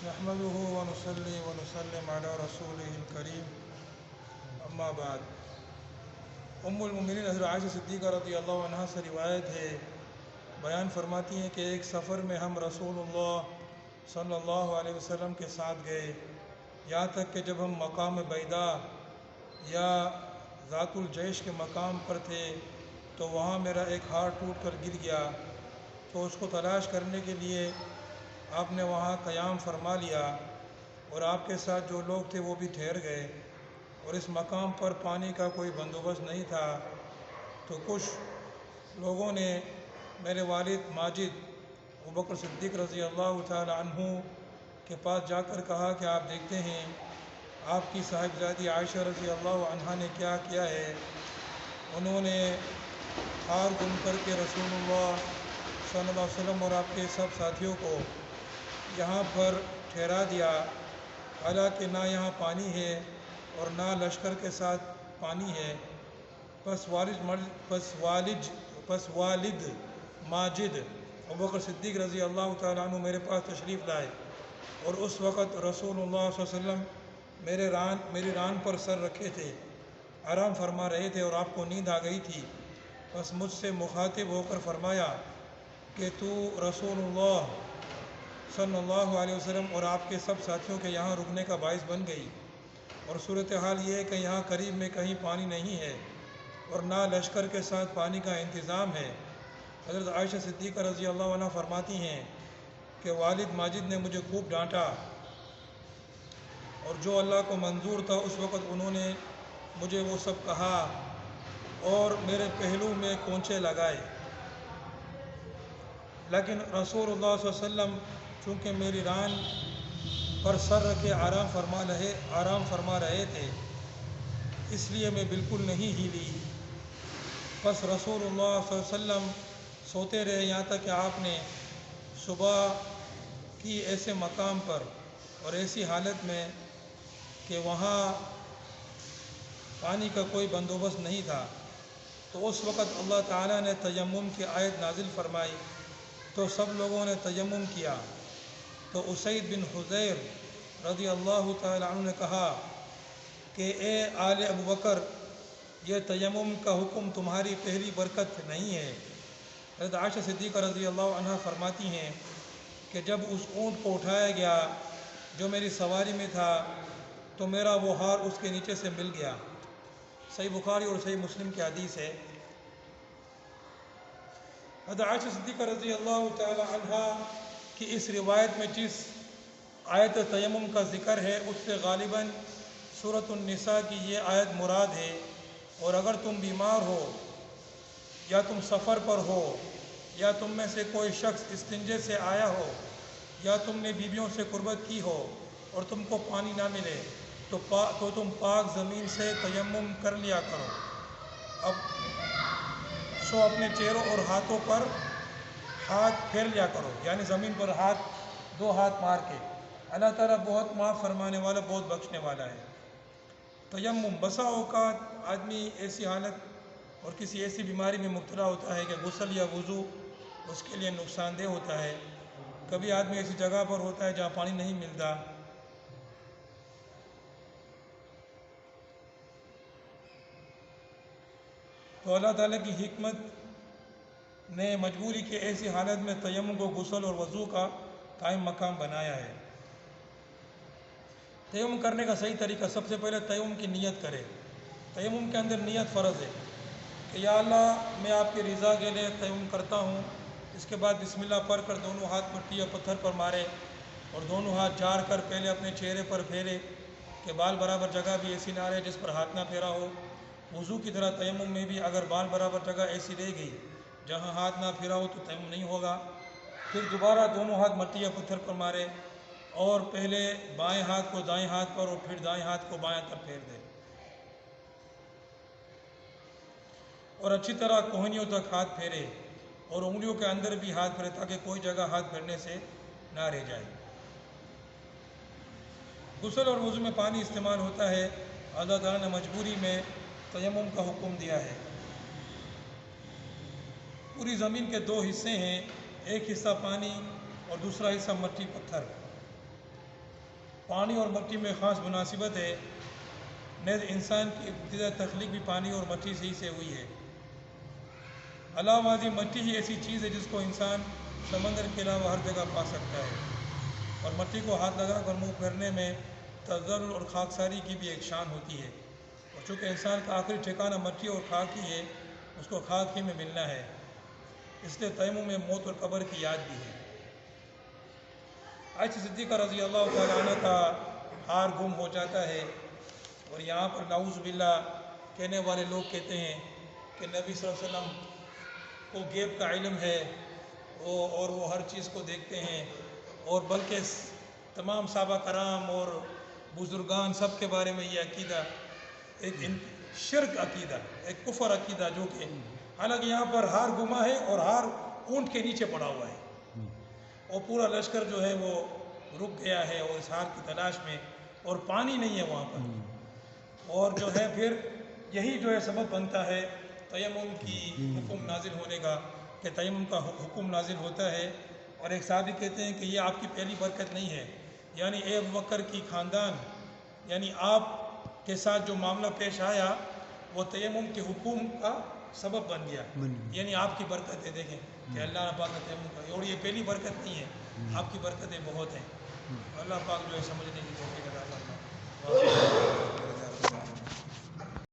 نحمده ونصلي ونسلم على رسوله الكريم اما بعد۔ المؤمنین حضرت عائشہ صدیقہ رضی اللہ عنہا سے روایت ہے، بیان فرماتی ہیں کہ ایک سفر میں ہم رسول اللہ صلی اللہ علیہ وسلم کے ساتھ گئے، یہاں تک کہ جب ہم مقام بیدا یا ذات الجیش کے مقام پر تھے تو وہاں میرا ایک ہار ٹوٹ کر گر گیا، تو اس کو تلاش کرنے کے لیے آپ نے وہاں قیام فرما لیا اور آپ کے ساتھ جو لوگ تھے وہ بھی ٹھہر گئے، اور اس مقام پر پانی کا کوئی بندوبست نہیں تھا۔ تو کچھ لوگوں نے میرے والد ماجد ابوبکر صدیق رضی اللہ تعالی عنہ کے پاس جا کر کہا کہ آپ دیکھتے ہیں آپ کی صاحبزادی عائشہ رضی اللہ عنہا نے کیا کیا ہے۔ انہوں نے ہار گن کر کے رسول اللہ صلی اللہ علیہ وسلم اور آپ کے سب ساتھیوں کو یہاں پر ٹھہرا دیا، حالانکہ نہ یہاں پانی ہے اور نہ لشکر کے ساتھ پانی ہے۔ پس والد ماجد ابوبکر صدیق رضی اللہ تعالیٰ عنہ میرے پاس تشریف لائے، اور اس وقت رسول اللہ صلی اللہ علیہ وسلم میری ران پر سر رکھے تھے، آرام فرما رہے تھے اور آپ کو نیند آ گئی تھی۔ بس مجھ سے مخاطب ہو کر فرمایا کہ تو رسول اللہ صلی اللہ علیہ وسلم اور آپ کے سب ساتھیوں کے یہاں رکنے کا باعث بن گئی، اور صورتحال یہ ہے کہ یہاں قریب میں کہیں پانی نہیں ہے اور نہ لشکر کے ساتھ پانی کا انتظام ہے۔ حضرت عائشہ صدیقہ رضی اللہ عنہ فرماتی ہیں کہ والد ماجد نے مجھے خوب ڈانٹا، اور جو اللہ کو منظور تھا اس وقت انہوں نے مجھے وہ سب کہا اور میرے پہلو میں کونچے لگائے، لیکن رسول اللہ صلی اللہ علیہ وسلم چونکہ میری ران پر سر رکھے آرام فرما رہے تھے، اس لیے میں بالکل نہیں ہلی۔ بس رسول اللہ صلی اللہ علیہ وسلم سوتے رہے یہاں تک کہ آپ نے صبح کی ایسے مقام پر اور ایسی حالت میں کہ وہاں پانی کا کوئی بندوبست نہیں تھا، تو اس وقت اللہ تعالیٰ نے تیمم کی آیت نازل فرمائی، تو سب لوگوں نے تیمم کیا۔ تو اسید بن حضیر رضی اللہ تعالیٰ عنہ نے کہا کہ اے آل ابوبکر، یہ تیمم کا حکم تمہاری پہلی برکت نہیں ہے۔ حضرت عائشہ صدیقہ رضی اللہ عنہ فرماتی ہیں کہ جب اس اونٹ کو اٹھایا گیا جو میری سواری میں تھا تو میرا وہ ہار اس کے نیچے سے مل گیا۔ صحیح بخاری اور صحیح مسلم کی حدیث ہے۔ حضرت عائشہ صدیقہ رضی اللہ تعالی عنہ کی اس روایت میں جس آیت تیمم کا ذکر ہے اس سے غالباً سورۃ النساء کی یہ آیت مراد ہے۔ اور اگر تم بیمار ہو یا تم سفر پر ہو یا تم میں سے کوئی شخص استنجے سے آیا ہو یا تم نے بیویوں سے قربت کی ہو اور تم کو پانی نہ ملے تو تم پاک زمین سے تیمم کر لیا کرو۔ اب اپنے چہروں اور ہاتھوں پر ہاتھ پھیر لیا کرو، یعنی زمین پر دو ہاتھ مار کے۔ اللہ تعالیٰ بہت معاف فرمانے والا، بہت بخشنے والا ہے۔ تیمم، بسا اوقات آدمی ایسی حالت اور کسی ایسی بیماری میں مبتلا ہوتا ہے کہ غسل یا وضو اس کے لیے نقصان دہ ہوتا ہے۔ کبھی آدمی ایسی جگہ پر ہوتا ہے جہاں پانی نہیں ملتا، تو اللہ تعالیٰ کی حکمت نے مجبوری کے ایسی حالت میں تیمم کو غسل اور وضو کا قائم مقام بنایا ہے۔ تیمم کرنے کا صحیح طریقہ، سب سے پہلے تیمم کی نیت کرے۔ تیمم کے اندر نیت فرض ہے کہ یا اللہ میں آپ کی رضا کے لیے تیمم کرتا ہوں۔ اس کے بعد بسم اللہ پڑھ کر دونوں ہاتھ مٹی یا پتھر پر مارے اور دونوں ہاتھ جاڑ کر پہلے اپنے چہرے پر پھیرے کہ بال برابر جگہ بھی ایسی نہ رہے جس پر ہاتھ نہ پھیرا ہو۔ وضو کی طرح تیمم میں بھی اگر بال برابر جگہ ایسی رہ گئی جہاں ہاتھ نہ پھیرا ہو تو تیمم نہیں ہوگا۔ پھر دوبارہ دونوں ہاتھ مٹی یا پتھر پر مارے اور پہلے بائیں ہاتھ کو دائیں ہاتھ پر اور پھر دائیں ہاتھ کو بائیں طرف پھیر دے، اور اچھی طرح کوہنیوں تک ہاتھ پھیرے اور انگلیوں کے اندر بھی ہاتھ پھیرے تاکہ کوئی جگہ ہاتھ پھیرنے سے نہ رہ جائے۔ غسل اور وضو میں پانی استعمال ہوتا ہے، اللہ تعالیٰ نے مجبوری میں تیمم کا حکم دیا ہے۔ پوری زمین کے دو حصے ہیں، ایک حصہ پانی اور دوسرا حصہ مٹی پتھر۔ پانی اور مٹی میں خاص مناسبت ہے، نیز انسان کی ابتدا تخلیق بھی پانی اور مٹی سے ہی سے ہوئی ہے۔ علاوہ ازیں مٹی ہی ایسی چیز ہے جس کو انسان سمندر کے علاوہ ہر جگہ پا سکتا ہے، اور مٹی کو ہاتھ لگا کر منہ پھیرنے میں تذلل اور خاکساری کی بھی ایک شان ہوتی ہے، اور چونکہ انسان کا آخری ٹھکانہ مٹی اور خاک ہی ہے، اس کو خاک ہی میں ملنا ہے، اس لیے تیمم میں موت اور قبر کی یاد بھی ہے۔ عائشہ صدیقہ رضی اللہ تعالیٰ عنہ کا ہار گم ہو جاتا ہے، اور یہاں پر نعوذ باللہ کہنے والے لوگ کہتے ہیں کہ نبی صلی اللہ علیہ وسلم کو غیب کا علم ہے، اور وہ ہر چیز کو دیکھتے ہیں، اور بلکہ تمام صحابہ کرام اور بزرگان سب کے بارے میں یہ عقیدہ ایک شرک عقیدہ، ایک کفر عقیدہ، جو کہ حالانکہ یہاں پر ہار گما ہے اور ہار اونٹ کے نیچے پڑا ہوا ہے، اور پورا لشکر جو ہے وہ رک گیا ہے اور اس ہار کی تلاش میں، اور پانی نہیں ہے وہاں پر، اور جو ہے پھر یہی جو ہے سبب بنتا ہے تیمم کی حکم نازل ہونے کا، کہ تیمم کا حکم نازل ہوتا ہے۔ اور ایک صحابی کہتے ہیں کہ یہ آپ کی پہلی برکت نہیں ہے، یعنی اے ابوبکر کی خاندان، یعنی آپ کے ساتھ جو معاملہ پیش آیا وہ تیمم کے حکم کا سبب بن گیا، یعنی آپ کی برکت ہے۔ دیکھیں کہ اللہ پاک نے تیمم کا، اور یہ پہلی برکت نہیں ہے، آپ کی برکتیں بہت ہیں۔ اللہ پاک جو ہے سمجھنے کی توفیق عطا فرمائے۔